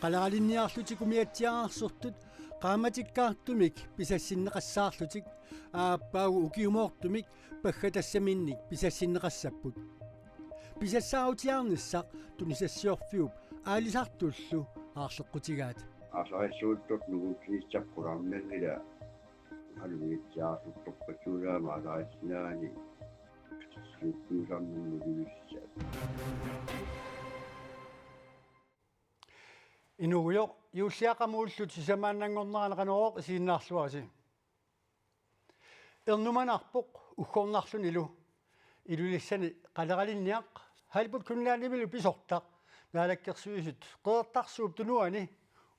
Qalaralinniarlutik umiatsiaarsortut qaamatikkaartumik pisassinneqassaarlutik aappaagu ukiumoortumik paggatassaminnik pisassinneqassapput pisassautiarnissaq tunisassiorfiup aalisartullu aarleqqutigaat Asaissuuttut nugutsiissappularnangila alumiitsiaarluttorpatsuulaama asaissinaani suukkuusarnunnulivissaat Inuuyo yuussiaqamuullut sisamaannangornaranaqanoroq isiinnaarluasi ernumanarpoq uggornarlun ilulissani qaleralinniaq halput kunnaanimilu pisortaq naalakkersuisut qeertarsuup tunuani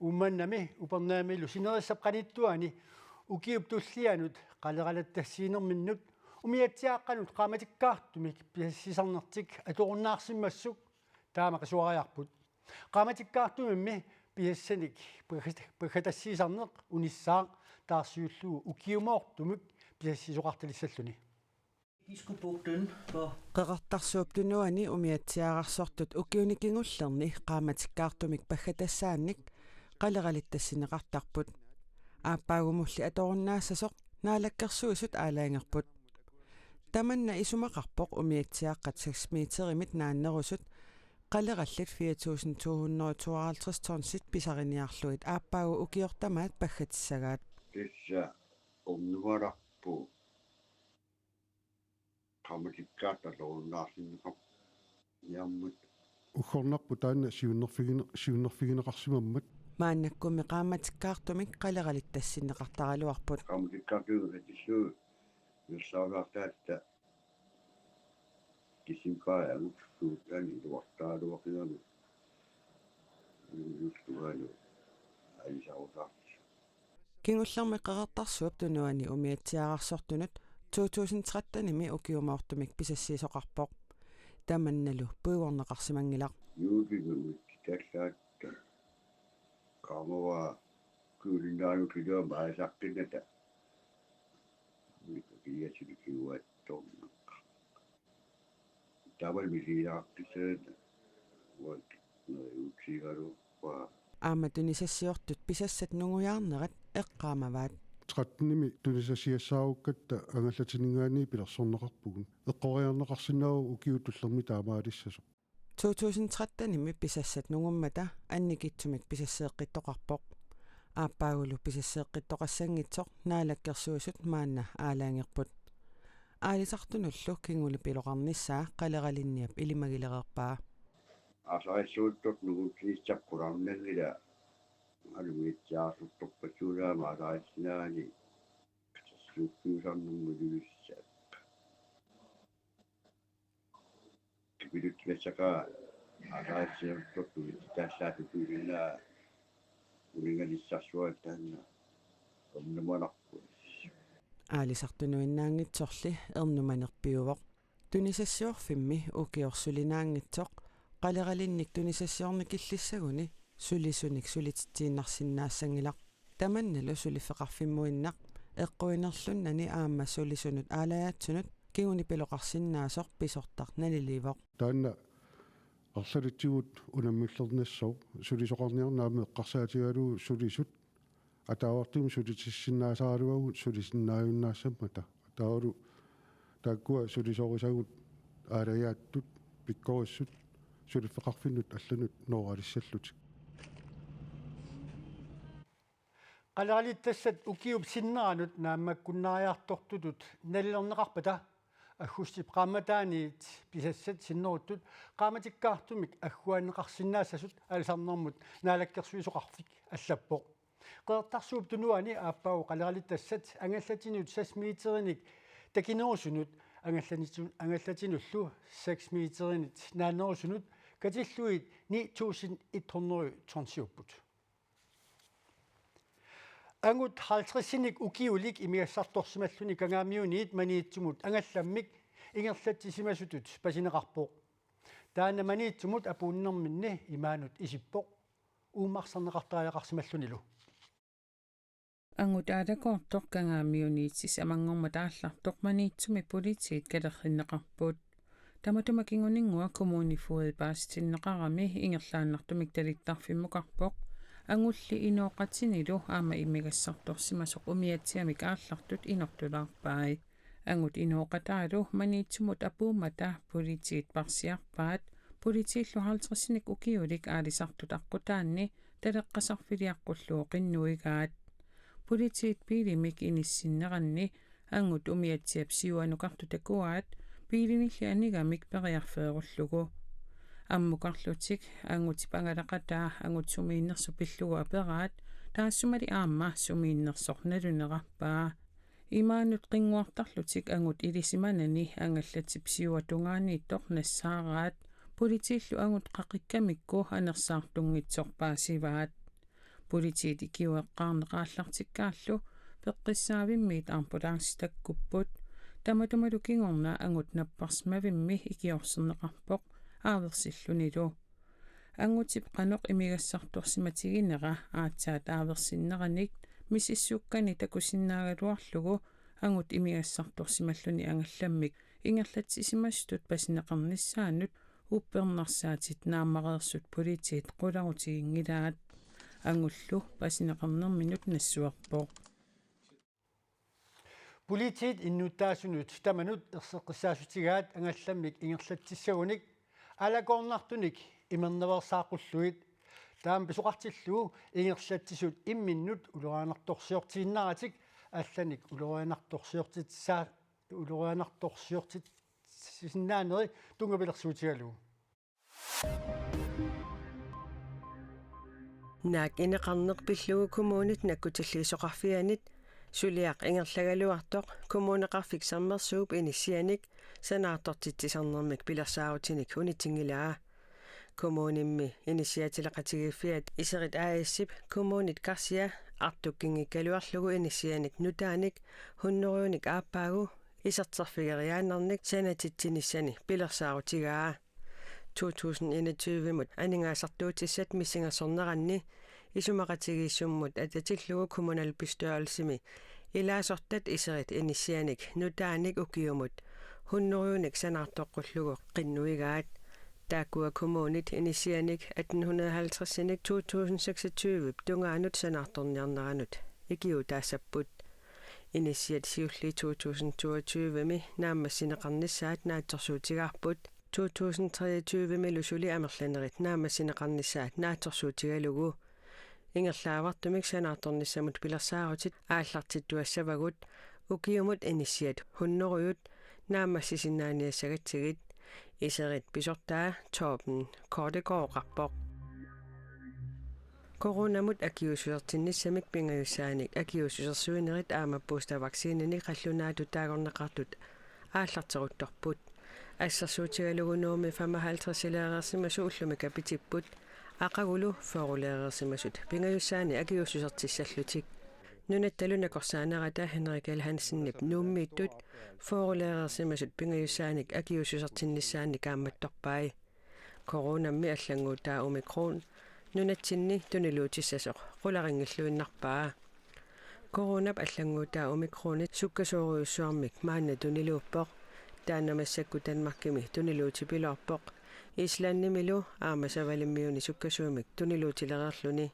ummannami upernaamilu sinerissap qanittuani ukiup tullianut qaleralattassiinerminnut umiatsiaaqqanut qaamatikkaartumik piassisarnertik atorunnaarsimmassuk taama qasuariarput qaamatikkaartumimmi piassanik pagatassiisarneq unissaaq taarsiullugu ukiumoortumik piassisoqartalissalluni Kiskupugtun for qeqartarsuup tunuani umiatsiaararsortut ukiunikingullerni qaamatikkaartumik paggatassaannik qaleralittassineqartarput aappаагумулли аторуннаассасоқ наалаккерсуисут аалаангерпут таманна исумақарпоқ умиатсиаққат 6 метеримит нааннерусут қалераллит 4252 тоннсит писариниарлуит ааппаагу укиортамаат паггатиссагаат тисса умнуарарпу qaamatikkaartalorunnaarlinneqar yammut уггорнарпу таана сиуннерфигинеқарсимаммат мааннаккуми qaamatikkaartumik qalералиттассиннеқартаралуарпут qaamatikkaartuugatilluu нерсаагаартаатта кисимкаягутсуут ани туартаалуақинану юстуану алисаусаарти кингуллерми qeqartarsuup tunuani umiatsiaararsortunut 2013-ними укиумаортумик писассиисоқарпоқ таманналу пуйуорнеқарсимангилақ юугигумик таллаатта камава куулинаану килома аасаққината миккиячиликиуатторна тавал мисилаартисаата вот нуутсигалу ва ааматунисассиортут писассат нугуяарнерат эққаамаваат 13-ними тунисасиассаагуккатта ангаллатинингаани пилерсорнеқарпугун эққориарнеқарсинаагу укиутуллерми таамаалиссасо 2013-ними писассат нугуммата анникитсумик писассеэққиттоқарпоқ ааппаагулу писассеэққиттоқассангитсоқ наалаккерсуисут маанна аалаангерпут аалисартунуллу кингули пилоқарниссаа қалералинниап илимагилереерпаа асаиссууттут нугутсииссаппуларнангила алумиитсиаарлутторпатсуулаама асаиссинаани сууккуусарнэрмулуиссаат кибилуттилассака асаиссиартортуит тааллаату туилинаа улингалиссарсуат таанна умнумаларпу аалисартунуиннаангитсорли ернуманерпиувоқ тунисассиорфимми укиорсулинаангитсоқ қалералинник тунисассиорни киллиссагуни сулисуник сулититсииннарсиннаассангилақ таманналу сулиффеқарфиммуиннақ эққуинерлуннани аама сулисунут аалаяатсунут кигуни пилоқарсиннаасоқ писортар налиливоқ таана арлалитсигут унаммиллернассоо сулисоқарниарнаами эққарсаатигалуу сулисут атаавартим сулитиссиннаасааралуагут сулисиннааюннаассаммата таалу тааккуа сулисорисагут аалаяаттут пиккориссут сулиффеқарфиннут алланут нооралиссаллутик qaleraalittassat ukiup sinneranut naammakkunnaariartortutut nallerneqarpata аггустип qaamataaniit pisassat sinneruttut qaamatikkaartumik аггуаннеқарсиннаассасут алисарнэрмут наалаккерсуисоқарфик аллаппоқ qeertarsuup tunuani aappaagu qaleraalittassat angallatinut 6 meterinik takinerusунут ангаллатинуллу 6 метеринит наанерусунут катиллуит 9100 торнсиуппут ангут 50-синик укиулик имиассарторсималлуни кангаамиуниит маниитсумут ангалламмик ингерлатсисимасутут пасинеқарпоқ таана маниитсумут апууннэрминни имаанут исиппоқ уумарсарнеқартааяқарсималлунилу ангутаатакоортоқ кангаамиуниитсис амангорма тааллартоқ маниитсуми политиит калерриннеқарпут таматумакингунингуа коммунифуи пааситиннеқарами ингерлааннартумик талиттарфиммукарпоқ ангулли инооqatinilu аама имигассарторсимасоq умиатсиамик ааллартут инортулаарпаи ангут инооqataалу маниитсумут апуумата политиит парсиарпаат политииллу 50-синик укиулик аалисартут аққутаанни талеққасарфилиаққуллуу қиннуигаат политиит пилимик иниссиннеранни ангут умиатсиап сиуанукарту такуаат пилинилли анигамик периарфееруллугу аммукарлутик ангути пангалақатаа ангут сумииннерсу пиллугу апераат таассумали аама сумииннерсорналунерарпаа имаанут қингуартарлутик ангут илисиманани ангаллатип сиуатунгааннииттор нассаараат политииллу ангут қақиккамикку анерсаартунгитсорпаасиваат политиит икиуэққарнеқааллартиккааллу пеққиссаавиммиит ампулаарситаккуппут таматумалу кингорна ангут наппарсмавимми икиорсернеқарпоқ ааверсиллунилу ангутип қаноқ имигассартуарсиматигинера аатсаат ааверсиннераник мисиссуккани такусиннаагалуарлугу ангут имигассартуарсималлуни ангалламмик ингерлатсисимастут пасинеқарниссаанут уппернарсаатит нааммареерсут политиит қуларутигингилаат ангуллу пасинеқарнерминут нассуарпоо политиит иннуттаасунут таманут ерсеққиссаасутигаат ангалламмик ингерлатсиссагуник алакорнартуник имерневерсаақуллуит таам писоқартиллуу ингерлатсисут имминнут улураанарторсиортигиннаратик алланик улураанарторсиортит синнаанери тунгавилерсуутигалуу наак инеқарнеқ пиллугу коммунит наккутиллиисоқарфианит сулиақ ингерлагалуартоқ коммунеқарфик саммерсууп иниссианик санаартортитсисарнермик пилерсаарутиник унитингилаа коммунимми иниссиатилеқатигиффиат исерит ааиссип коммунит карсиа артуккингиккалуарлугу иниссианик нутааник хуннерууник ааппаагу исертсерфигериаанерник санатитсиниссани пилерсаарутигаа 2021 мут анингаасартуутиссат миссингерсорнеранни исумақатигииссуммут ататиллугу коммуналпистуалсими илаасортат исерит иниссианик нутааник укиумут хуннерууник санаартоққуллугу қиннуигаат таакуа коммунит иниссианик 1850-синик 2026 тунгаанут санаарторниарнеранут икиу таассаппут иниссиат сиулли 2022 ми нааммассинеқарниссаат наатсорсуутигаарпут 2023 ми лусули амерланерит наамассинеқарниссаат наатсорсуутигалугу ингерлаавартумик санаарторниссамут пилерсаарутит ааллартиттуассавагут укиумут иниссиат хуннеруйут наамассисиннааниассагатсигит исерит писортаа тоопен кортегоорqarpoq коронамут акиусуертинниссамик пингаюссааник акиусусерсуинерит аамаппууста ваксиинини қаллунаату таагорнеқартут ааллартерутторпут ассерсуутигалугунууми 55 илеерерсимасу уллуми капитиппут ақагулу форулеерерсимасут пингаюссаани акиусусертиссаллутик нунатталуна корсаанерата Henrik L. Hansenнип нууммииттут форулеерерсимасут пингаюссааник акиусусертинниссаани каамматторпаи коронамми аллангуутаа омикрон нунатсинни тунилуутиссасоқ қуларингиллуиннарпаа коронап аллангуутаа омикронит суккасоориуссуармик маанна тунилууппоқ таанамассакку танмаркими тунилуутипилоорпоқ исланнимилу аамасавалиммиуни суккасуумик тунилуутилерерлуни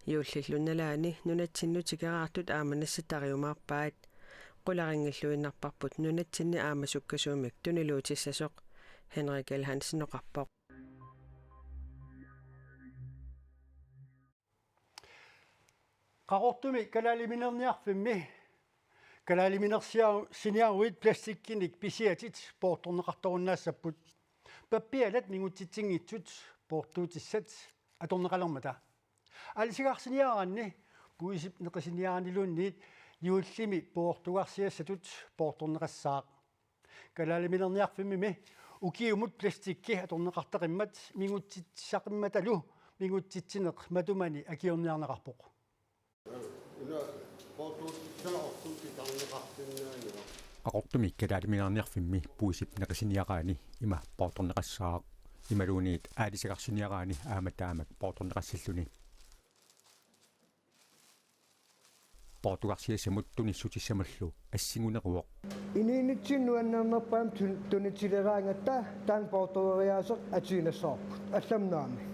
юуллиллунналаани нунатсиннутикераартут ааманассатариумаарпаат qularingilluinnarparput nunatsinni aamassukkasuumik tuniluutissasoq Henrik L. Hansen oqarpoq qaqortumi kalaaliminerniarfimmi kalaaliminersiaa siniaruit plastikkinik pisiatit poortorneqartorunnaassapput pappialat mingutitsingitsut poortuutissat atorneqalermata алисигарсиниаранни пуисип неқисиниаранилуунниит юуллими поортугарсиассатут поорторнеқассаақ калаалиминерниарфимми укиумут пластикки аторнеқартақиммат мигутсисақимматалу мигутситсинеқ матумани акиорниарнеқарпоқ aqortumi kalaaliminerniarfimmi puisip neqisiniaraani ima poortorneqassaaq imaluuniit aalisaqarsiniaraani aamataamat poortorneqassalluni poortugarsiassamut tunissutissamallu assiguneruoq iniinitsinnuannernerpaam tunitsileraangatta taan poortoriaaseq atiinassaarput allamnaami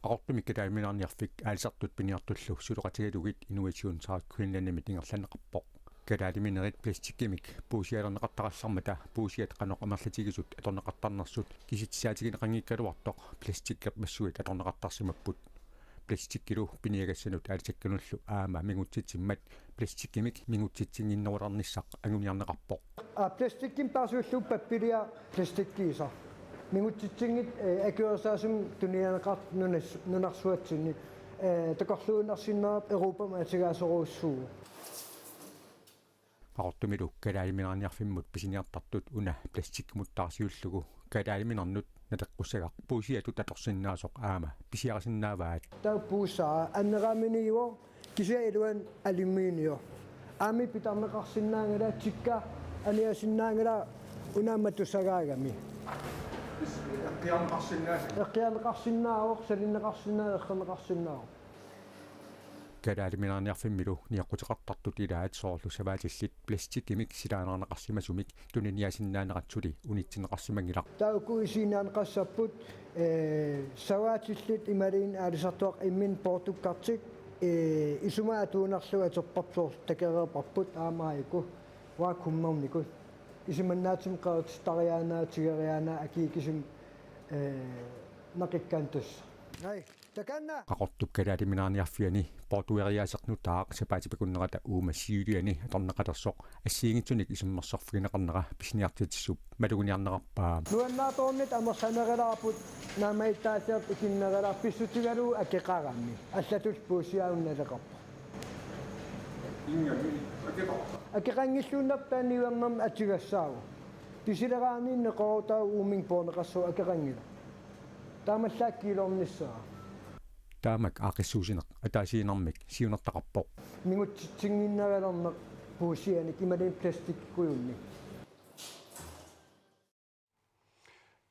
aqortumi kalaaliminaarniarfik aalisartut piniartullu suluqatigalugit innovation saat Greenlandimi tingerlaneqarpoq kalaaliminerit plastikkimik puusialerneqartaqassarmata puusiat qanoq amerlatigisut atorneqartarnersut kisitsaatigineqangiikkaluartoq plastikkeq massuit atorneqartarsimapput plastikkilu piniagassanut aalisakkanullu aama mingutsitsimmat plastikkimik mingutsitsinginnerularnissaq anguniarneqarpoq Plastikkin pääsuillu pappiria plastikkiisa. Mingutsitsingit akørsaasum tunianeqart nunarsuatsinni takorluunarsinnerap Europa maatigaasoroussuugu. aqortumilu kalaaliminearniarfimmut pisiniartartut una plastikkmuttaarsiullugu kalaaliminernnut nateqqussaga puusiatut atorsinnaasoq aama pisiaqasinnaavaat Taupuusaa anneqaaminiiwo kisailuan aluminio. Aami pitarneqarsinnaangala tikka aniasinnaangala unaamatussagaagami. Eqqiarneqarsinnaaroq salinneqarsinnaa eqqineqarsinnaaroq. kalaaliminearniarfimmilu niaqqutiqartartut ilaat soorlu savaatillit plastikkimik silaanarneqarsimasumik tuniniasinnaaneratsuli unitsineqarsimangilaq Tauku isiinaaneqassapput savaatillit imaliin aalisartuaq immin portukkartik isuma atuunerlu aterparsoor takereerparput aamaayiku waakkummarnikut isimannaatim qeertistariaanaatigeриаанаа akiikisum naqikkaantussa. Ai takanna aqortup kalaaliminearniarfiani portueriaaseqnutaaq sapaatipakunnerata uumassiuliani atorneqalersoq assiingitsunik isummersorfigineqarnera pisniartitissup maluguniarnerarpaa nuannaatoornit amersanerelarput naamaittaasiart ikinnerelarpissutigalu akeqarammi allatul puusiaunnaleqarpa akeqangilluunnerpaaniuammam atigassaagu pisileraaniinne qorotaa uuming pooneqassuu akeqangila taamallaakkiilornissaa taamak aaqissuusineq ataasiinarmik siunertaqarpoq mingutsitsinginnerelerneq puusianik imaliin plastikkuyunni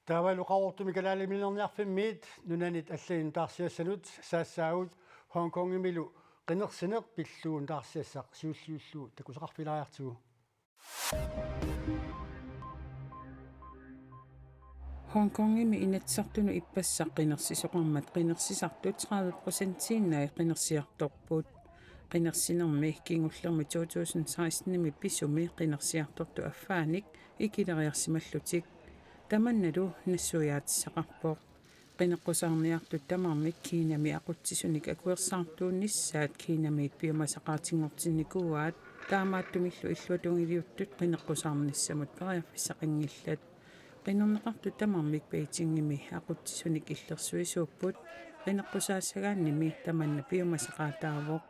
Taavalu qaqortumi kalaaliminerniarfimmiit nunanit alliin taarsiassanut saassaagut Hong Kongimilu qinersineq pilluun taarsiassaq siulliullu takusaqarfilariartugu Hong Kongimi inatsartunu ippassaqqinersisoqarmat qinersisartut 30%-innai qinersiartorput qinersinermi kingullermi 2016-nimi pisumi qinersiartortu affaanik ikileriarsimallutik tamannalu nassuyaatissaqarpoq qineqqusarniartut tamarmik kiinami aqutsisunik akuersaartuunnissaat kiinamiit piumasaqaatingortinnikuaat taamaattumillu illuatungiliuttut qineqqusarnissamut periarfissaqingillat qinerneqartu tamarmik peitingimi aqutsisunik illersuisuupput qineqqusaassagaannimi tamanna piumasaqaataaavoq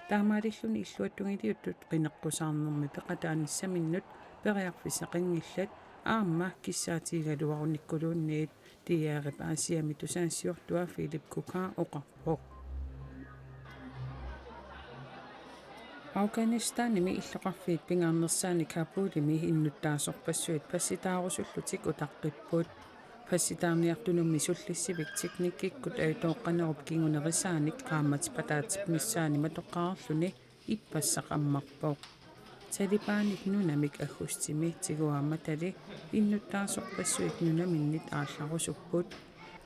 taamaalilluni illuatungiliuttut qineqqusаарnermi peqataanissaminnut periarfissaqingillat aamma kissaatigaluarunikkulunniit tiaarip aasiami tusaassiortua Philip Kuka oqarpoq Afganistanimi illoqarfiit pingaarnersaani Kabulimi innuttaasorpassuit passitaarusullutik utaqqippuut passitaarniartunummi sullissivik tiknikkikkut aitooqqanerup kingunerisaanik qaammat pataatipnissaani matoqqaarluni ippassaqammarpoq Talibanit nunamik agustimi tiguammatali innuttaasorpassuit nunaminnit aallarusupпут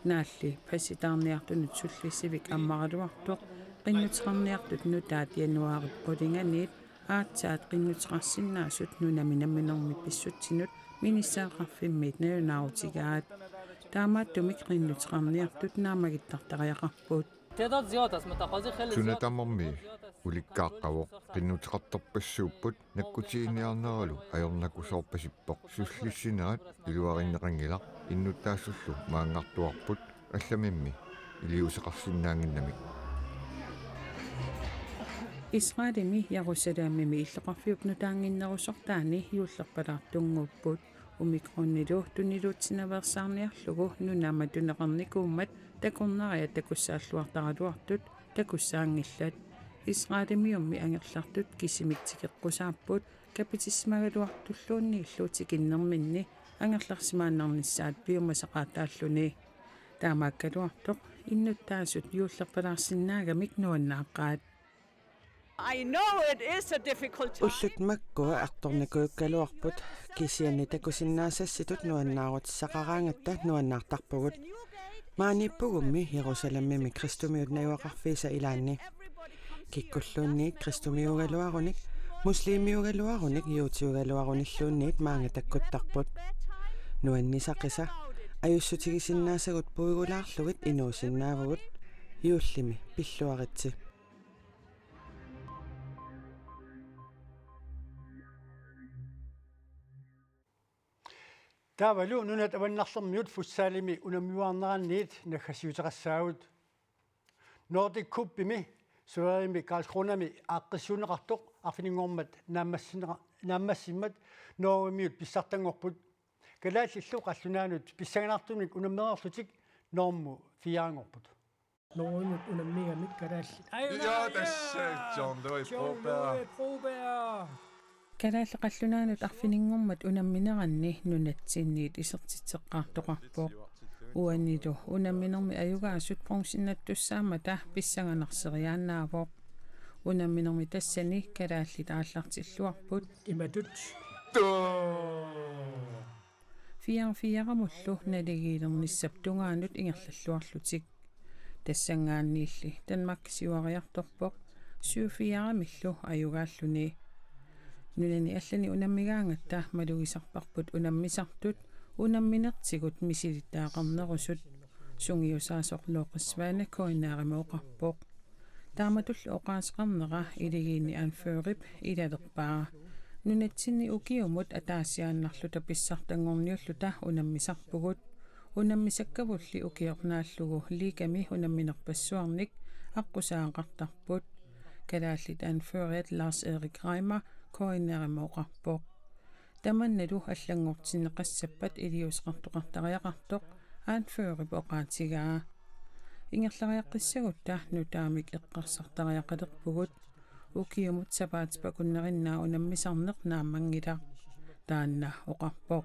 naalli passitaarniartunut sullissivik ammaraluartoq qinnutiqarniartut nutaat januarip qulinganiit aatsaat qinnutiqarsinnaasut nunaminamminermi pissutsinut ministaaqarfimmiit nalunaarutigaat taamaattumik qinnutiqarniartut naamagittartariaqarpuut Tunatammermi ulikkaaqқавоq qinnutiqartorpassuupput nakkutiiniarneralu ajornakusoorpasippoq sullissinaat iluarinneqangilaq innuttaasullu maangartuarput allamimmi iliuseqarsinnaanginnamik Israelimi Jerusalemimi illeqarfiup nutaanginnerusortaani yuullerpalaartunguupput umikronnilu tuniluutsinaversaarniarlugu nunaamatuneqarnikuummat takurnaria takussaalluartaraluartut takussaangillat Israelimiummi angerlartut kisimiktikеққусааппут капитисмагалуартуллуунни иллуутикиннерминни анgerlarsimaannarnissaat piumasaqaataalluni таамааккалуартоқ иннуттаасут юуллерпалаарсиннаагамик нуаннааққаат I know it is a difficult time. Ullut makkua Maanipugummi Jerusalemmi Kristumiut najuaqarfiisa ilaanni. Kikkulluunniit Kristumiugaluarunik, Muslimiugaluarunik Juutiugaluarunilluunniit maanga takkuttarput. Nuannisaqisa ajussutigisinnaassagut puigulaarlugit inuusinnaavugut juullimi pilluaritsi. Tavalu nunat avannarlermiut fussaalimi unammiuarneranniit naggassiuteqassaagut Nordic Cup-imi suerimi Karlskronami aaqqissuuneqartoq arfiningormat naammassimmat noorimiut pissartangorput kalaalillu qallunaanut pissaganartumnik unammererlutik normu fiaangorput Noorimiut unammigamik kalaallit. Ja, tässä John Louis Proberg. Kalaalli qallunaanut arfiningormat unammineranni nunatsinniit isertitseqqaartoqarpoq. Uanilu unamminermi ajugaasut qonsinnattussaamata pissaganarseriaannaavoq. Unamminermi tassani kalaallit aallartilluarput imatut. Fiaramullu naligiilernissaptungaanut ingerlalluarlutik. Tassangaanniilli Danmark-siuariartorpoq suufiaramillu ajugaalluni. Nunani allani unammigaangatta malugisarparput unammisartut unamminertigut misilittaaqarnerusut sungiusaasorlooqisvaana koinaarimooqarpoq taamatullu oqaasqarnera iligiinni anførip ilalerpaa nunatsinni ukiumut ataassiaannarluta pissartangorniulluta unammisarpugut unammisakkavulli ukiornaallugu liikami unamminerpassuarnik aqusaaqartarput kalaallit anføriat Lars Erik Reimer koinaarimooqarpoq tamannalu аллангортинеқассаппат илиусеқартоқартариақартоқ аанфеорипо оқаатигаа ингерлариаққиссагутта нутаамик эққарсартариақалерпугут укиумут сапаатипа куннериннаа унаммисарнеқ нааммангила таанна оқарпоқ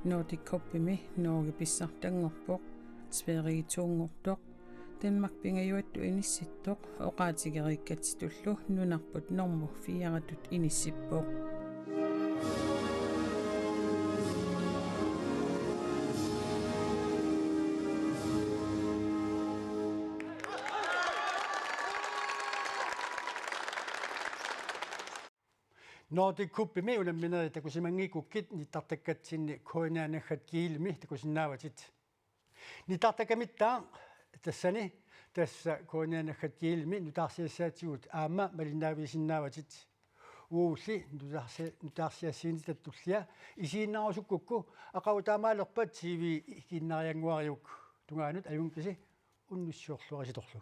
Nordic Cup-ими Norge писсартангорпоқ сферигитуунгортоқ Danmark pingajuattu inissittoq оқаатигериккатитуллу нунарпут норму фиаратут иниссиппоқ Nordic Cup-imi unammineri takusimangikukkit nittartakkatsini koinaanaggat kiilimi takusinnaavatit nittartakamittaa tassani tassa koinaanaggat kiilimi nutaarsiassaatigut aamma malinnaavisinnaawatit uulli nutaarsiassiini tattullia isiinnarusukkukku aqautaamaalerpat TV kinnarianguariuk tungaanut ajunkisi unnussuorluarisitorlu